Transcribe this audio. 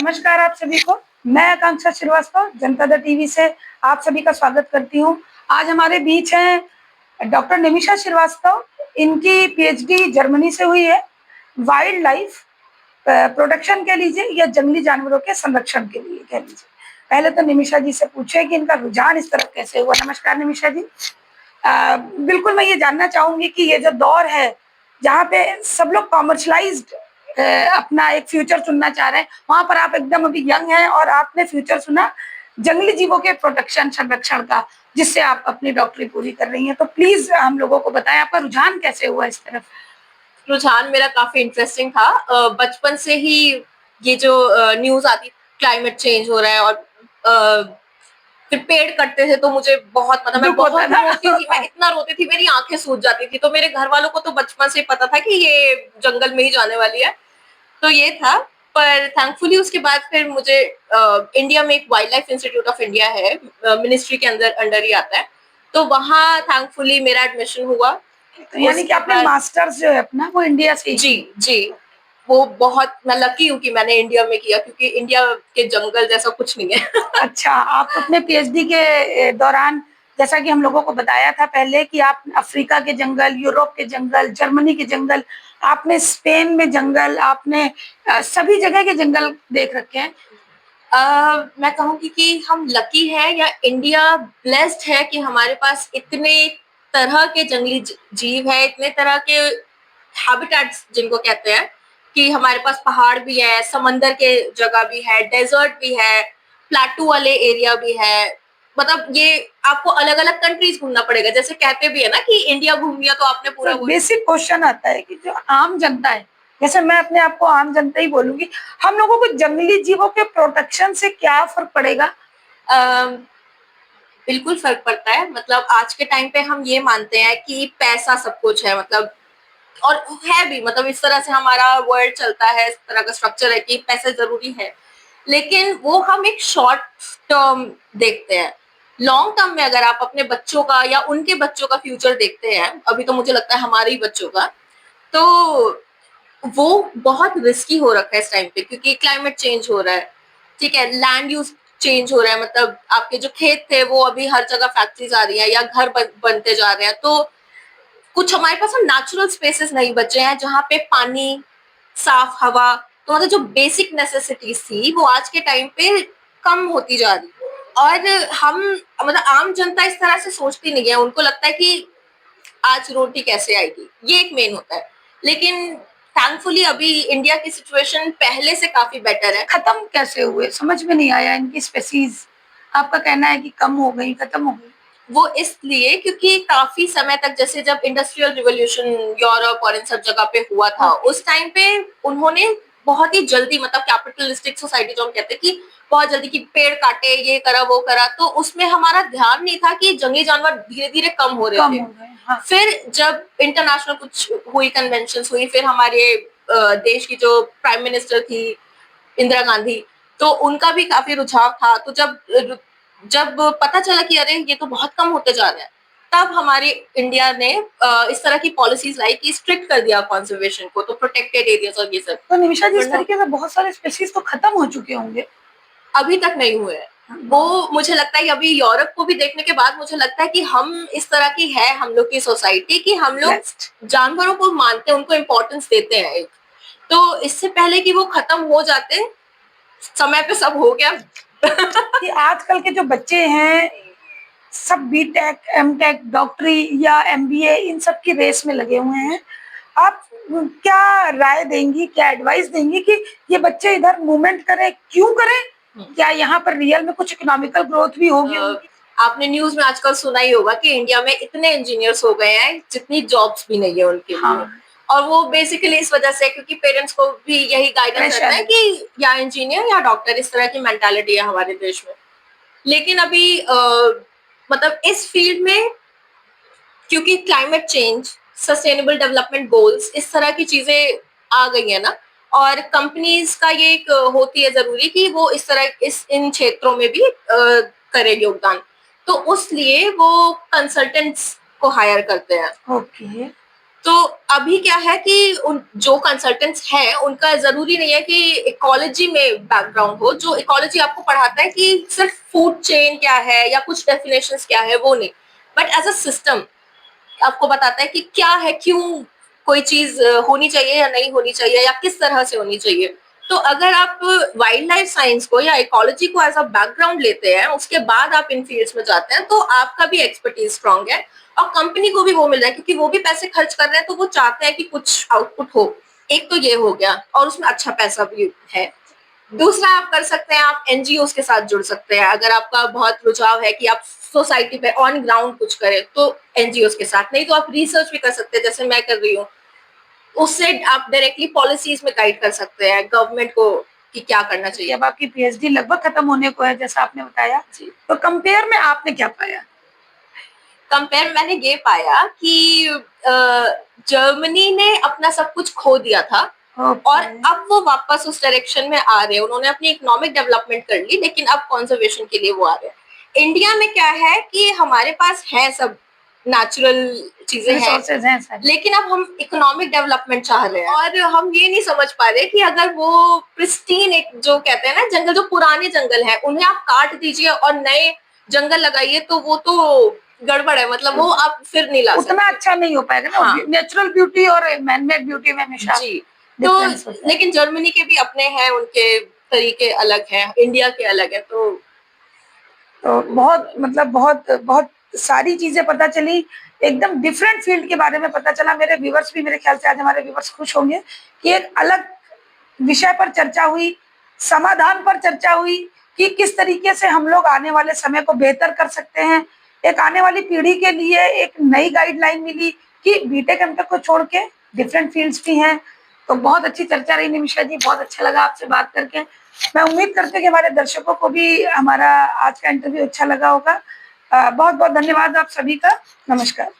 नमस्कार आप सभी को। मैं आकांक्षा श्रीवास्तव जनता दल टीवी से आप सभी का स्वागत करती हूँ। आज हमारे बीच हैं डॉक्टर निमिषा श्रीवास्तव। इनकी पीएचडी जर्मनी से हुई है, वाइल्ड लाइफ प्रोटेक्शन कह लीजिए या जंगली जानवरों के संरक्षण के लिए कह लीजिए। पहले तो निमिषा जी से पूछे कि इनका रुझान इस तरफ कैसे हुआ। नमस्कार निमिषा जी। बिल्कुल मैं ये जानना चाहूंगी कि ये जो दौर है जहाँ पे सब लोग कॉमर्शलाइज्ड अपना एक फ्यूचर चुनना चाह रहे हैं, वहां पर आप एकदम अभी यंग हैं और आपने फ्यूचर चुना जंगली जीवों के प्रोटेक्शन संरक्षण का, जिससे आप अपनी डॉक्टरी पूरी कर रही हैं। तो प्लीज हम लोगों को बताएं आपका रुझान कैसे हुआ इस तरफ। रुझान मेरा काफी इंटरेस्टिंग था। बचपन से ही ये जो न्यूज आती क्लाइमेट चेंज हो रहा है और फिर पेड़ कटते थे तो मुझे बहुत मैं बहुत रोती थी। मैं इतना रोती थी, मेरी आंखें सूज जाती थी। तो मेरे घर वालों को तो बचपन से ही पता था कि ये जंगल में ही जाने वाली है, तो ये था। पर थैंकफुली उसके बाद फिर मुझे इंडिया में एक wild life institute of India है, मिनिस्ट्री के अंडर ही आता है, तो वहाँ थैंकफुली मेरा एडमिशन हुआ। तो यानी कि आपने मास्टर्स जो है अपना वो इंडिया से जी वो बहुत मैं लकी हूँ कि मैंने इंडिया में किया, क्योंकि इंडिया के जंगल जैसा कुछ नहीं है। अच्छा, आप अपने पीएचडी के दौरान, जैसा कि हम लोगों को बताया था पहले कि आप अफ्रीका के जंगल, यूरोप के जंगल, जर्मनी के जंगल, आपने स्पेन में जंगल, आपने सभी जगह के जंगल देख रखे हैं। मैं कहूँगी कि हम लकी है या इंडिया ब्लेस्ड है कि हमारे पास इतने तरह के जंगली जीव है, इतने तरह के हैबिटेट्स जिनको कहते हैं, कि हमारे पास पहाड़ भी है, समंदर के जगह भी है, डेजर्ट भी है, प्लेटू वाले एरिया भी है। मतलब ये आपको अलग अलग कंट्रीज घूमना पड़ेगा। जैसे कहते भी है ना कि इंडिया घूम लिया तो आपने पूरा। तो बेसिक क्वेश्चन आता है कि जो आम जनता है, जैसे मैं अपने आप को आम जनता ही बोलूंगी, हम लोगों को जंगली जीवों के प्रोटेक्शन से क्या फर्क पड़ेगा? बिल्कुल फर्क पड़ता है। मतलब आज के टाइम पे हम ये मानते हैं कि पैसा सब कुछ है, मतलब और है भी, मतलब इस तरह से हमारा वर्ल्ड चलता है, इस तरह का स्ट्रक्चर है कि पैसे जरूरी है। लेकिन वो हम एक शॉर्ट टर्म देखते हैं। लॉन्ग टर्म में अगर आप अपने बच्चों का या उनके बच्चों का फ्यूचर देखते हैं, अभी तो मुझे लगता है हमारे ही बच्चों का, तो वो बहुत रिस्की हो रखा है इस टाइम पे, क्योंकि क्लाइमेट चेंज हो रहा है, ठीक है, लैंड यूज चेंज हो रहा है। मतलब आपके जो खेत थे वो अभी हर जगह फैक्ट्रीज आ रही है या घर बनते जा रहे हैं, तो कुछ हमारे पास नेचुरल स्पेसेस नहीं बचे हैं जहाँ पे पानी, साफ हवा, तो मतलब जो बेसिक नेसेसिटीज थी वो आज के टाइम पे कम होती जा रही। और हम मतलब आम जनता इस तरह से सोचती नहीं है, उनको लगता है कि आज रोटी कैसे आएगी, ये एक मेन होता है। लेकिन थैंकफुली अभी इंडिया की सिचुएशन पहले से काफी बेटर है। खत्म कैसे हुए समझ में नहीं आया इनकी स्पेसीज। आपका कहना है कि कम हो गई, खत्म हो गई? वो इसलिए क्योंकि काफी समय तक, जैसे जब इंडस्ट्रियल रिवॉल्यूशन यूरोप और इन सब जगह पे हुआ था, उस टाइम पे उन्होंने बहुत ही जल्दी, मतलब कैपिटलिस्टिक सोसाइटी जो हम कहते हैं कि बहुत जल्दी की पेड़ काटे, ये करा वो करा, तो उसमें हमारा ध्यान नहीं था कि जंगली जानवर धीरे धीरे कम हो रहे थे। हाँ। फिर जब इंटरनेशनल कुछ हुई, कन्वेंशन हुई, फिर हमारे देश की जो प्राइम मिनिस्टर थी इंदिरा गांधी, तो उनका भी काफी रुझाव था। तो जब पता चला कि अरे ये तो बहुत कम होते जा रहे हैं, तब हमारी इंडिया ने इस तरह की पॉलिसीज लाई कि स्ट्रिक्ट कर दिया कंजर्वेशन को, तो प्रोटेक्टेड एरियाज और ये सब। तो निमिषा जी, इस तरीके से बहुत सारे स्पीशीज तो खत्म हो चुके होंगे। अभी तक नहीं हुए हैं वो। मुझे लगता है कि अभी यूरोप को भी देखने के बाद मुझे लगता है कि हम इस तरह की है हम लोग की सोसाइटी, कि हम लोग जानवरों को मानते हैं, उनको इम्पोर्टेंस देते हैं एक। तो इससे पहले कि वो खत्म हो जाते, समय पे सब हो गया। कि आजकल के जो बच्चे हैं सब बीटेक, एमटेक, डॉक्टरी या एमबीए इन सब की रेस में लगे हुए हैं। आप क्या राय देंगी, क्या एडवाइस देंगी कि ये बच्चे इधर मूवमेंट करें, क्यों करें? क्या यहाँ पर रियल में कुछ इकोनॉमिकल ग्रोथ भी होगी? आपने न्यूज में आजकल सुना ही होगा कि इंडिया में इतने इंजीनियर्स हो गए हैं जितनी जॉब्स भी नहीं है उनके लिए। और वो बेसिकली इस वजह से, क्योंकि पेरेंट्स को भी यही गाइडेंस रहता है कि या इंजीनियर या डॉक्टर, इस तरह की मेंटालिटी है हमारे देश में। लेकिन अभी मतलब इस फील्ड में, क्योंकि climate change, sustainable development goals, इस तरह की चीजें आ गई है ना, और कंपनीज का ये एक होती है जरूरी कि वो इस तरह इन क्षेत्रों में भी करे योगदान, तो उस लिए वो कंसल्टेंट्स को हायर करते हैं। ओके। तो अभी क्या है कि उन जो कंसल्टेंट्स हैं उनका जरूरी नहीं है कि इकोलॉजी में बैकग्राउंड हो। जो इकोलॉजी आपको पढ़ाता है कि सिर्फ फूड चेन क्या है या कुछ डेफिनेशंस क्या है, वो नहीं, बट एज अ सिस्टम आपको बताता है कि क्या है, क्यों कोई चीज होनी चाहिए या नहीं होनी चाहिए, या किस तरह से होनी चाहिए। तो अगर आप वाइल्ड लाइफ साइंस को या इकोलॉजी को एज अ बैकग्राउंड लेते हैं, उसके बाद आप इन फील्ड्स में जाते हैं, तो आपका भी एक्सपर्टीज स्ट्रांग है और कंपनी को भी वो मिल रहा है, क्योंकि वो भी पैसे खर्च कर रहे हैं तो वो चाहते हैं कि कुछ आउटपुट हो। एक तो ये हो गया, और उसमें अच्छा पैसा भी है। दूसरा आप कर सकते हैं, आप एनजीओ के साथ जुड़ सकते हैं। अगर आपका बहुत रुझाव है कि आप सोसाइटी पे ऑन ग्राउंड कुछ करें, तो एनजीओ के साथ, नहीं तो आप रिसर्च भी कर सकते हैं जैसे मैं कर रही हूँ। उससे आप डायरेक्टली पॉलिसीज में गाइड कर सकते हैं गवर्नमेंट को कि क्या करना कि चाहिए। अब आपकी पीएचडी लगभग खत्म होने को है जैसा आपने बताया, जी। तो कंपेयर में आपने क्या पाया? कंपेयर मैंने ये पाया कि जर्मनी ने अपना सब कुछ खो दिया था, और अब वो वापस उस डायरेक्शन में आ रहे हैं। उन्होंने अपनी इकोनॉमिक डेवलपमेंट कर ली, लेकिन अब कंजर्वेशन के लिए वो आ रहे हैं। इंडिया में क्या है कि हमारे पास है सब नेचुरल चीजें हैं, रिसोर्सेज हैं सारी। लेकिन अब हम इकोनॉमिक डेवलपमेंट चाह रहे हैं, और हम ये नहीं समझ पा रहे कि अगर वो प्रिस्टीन, एक जो कहते हैं ना जंगल, जो पुराने जंगल हैं उन्हें आप काट दीजिए और नए जंगल लगाइए, तो वो तो गड़बड़ है। मतलब वो आप फिर नहीं ला सकते। उतना अच्छा नहीं हो पाएगा ना। हाँ। नेचुरल ब्यूटी और मैनमेड ब्यूटी में हमेशा जी। तो डिफरेंस होता है। लेकिन जर्मनी के भी अपने हैं, उनके तरीके अलग हैं, इंडिया के अलग है। तो बहुत मतलब बहुत बहुत सारी चीजें पता चली, एकदम डिफरेंट फील्ड के बारे में पता चला। मेरे व्यूवर्स भी, मेरे ख्याल से आज हमारे व्यूवर्स खुश होंगे कि एक अलग विषय पर चर्चा हुई, समाधान पर चर्चा हुई कि किस तरीके से हम लोग आने वाले समय को बेहतर कर सकते हैं। एक आने वाली पीढ़ी के लिए एक नई गाइडलाइन मिली कि बीटेक एमटेक को छोड़ के डिफरेंट फील्ड्स भी हैं। तो बहुत अच्छी चर्चा रही निमिषा जी, बहुत अच्छा लगा आपसे बात करके। मैं उम्मीद करती हूँ कि हमारे दर्शकों को भी हमारा आज का इंटरव्यू अच्छा लगा होगा। बहुत बहुत धन्यवाद आप सभी का। नमस्कार।